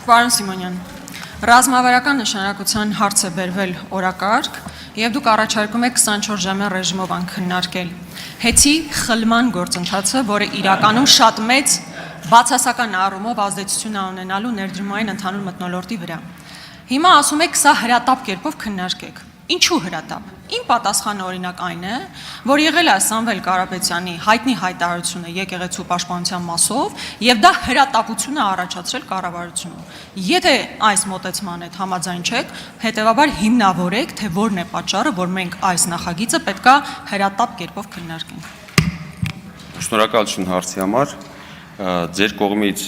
Պարոն Սիմոնյան, ռազմավարական նշանակության հարց է բերվել օրակարգ եւ դուք առաջարկում եք 24 ժամյա ռեժիմով քննարկել հեծի խլման գործընթացը, որը իրականում շատ մեծ բացասական առումով ազդեցություն է ունենալու ներդրումային ընդհանուր մթնոլորտի վրա։ Հիմա ասում եք, սա հրատապ կերպով քննարկեք։ Ինչու հրատապ։ Իմ պատասխանը օրինակ այն է, որ եղել է Սամվել Կարապետյանի հայտնի հայտարարությունը եկեղեցու պաշտպանության մասով եւ դա հրատապություն է առաջացրել կառավարությունում։ Եթե այս մոտեցման հետ համաձայն չեք, հետեւաբար հիմնավորեք, թե որն է պատճառը, որ մենք այս նախագիծը պետքա հրատապ կերպով քննարկենք։ Շնորհակալություն հարցի համար։ Ձեր կողմից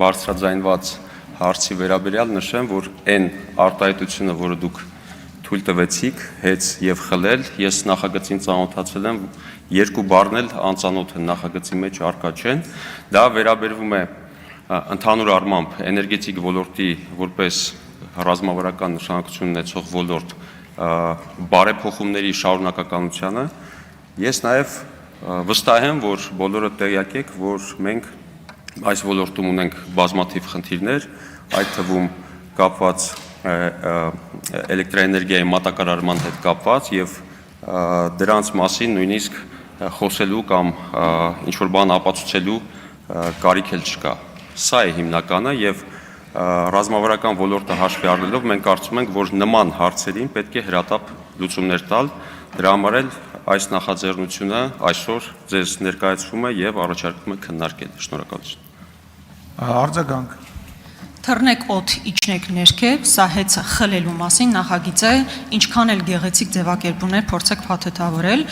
բարձրաձայնված հարցի վերաբերյալ նշեմ, որ այն արտահայտությունը, որը դուք թույլ տվեցիք, հեծ եւ խլել, ես նախագծին ծանոթացել եմ, երկու բառն էլ անծանոթ են նախագծի մեջ առկա չեն, դա վերաբերվում է ընդհանուր առմամբ էներգետիկ ոլորտի որպես ռազմավարական նշանակություն ունեցող ոլորտ բարեփոխումների շարունակականությանը։ Ես նաեւ վստահ եմ, որ բոլորը տեղյակ եք, որ մենք այս ոլորտում ունենք բազմաթիվ խնդիրներ, այդ թվում կապված էլեկտրաէներգիայի մատակարարման հետ կապված եւ դրանց մասին նույնիսկ խոսելու կամ ինչ-որ բան ապացուցելու կարիք էլ չկա։ Սա է հիմնականը եւ ռազմավարական ոլորտը հաշվի առնելով մենք կարծում ենք, որ նման հարցերին պետք է հրատապ լուծումներ տալ, դրա համար էլ այս նախաձեռնությունը այսօր ձեզ ներկայացվում է եւ առաջարկում է քննարկել։ Շնորհակալություն։ Արձագանք։ Թռնեք օդ իջնեք ներքև, սա հեծը խլելու մասին նախագիծ է, ինչքան էլ գեղեցիկ ձևակերպումներ փորձեք փաթեթավորել,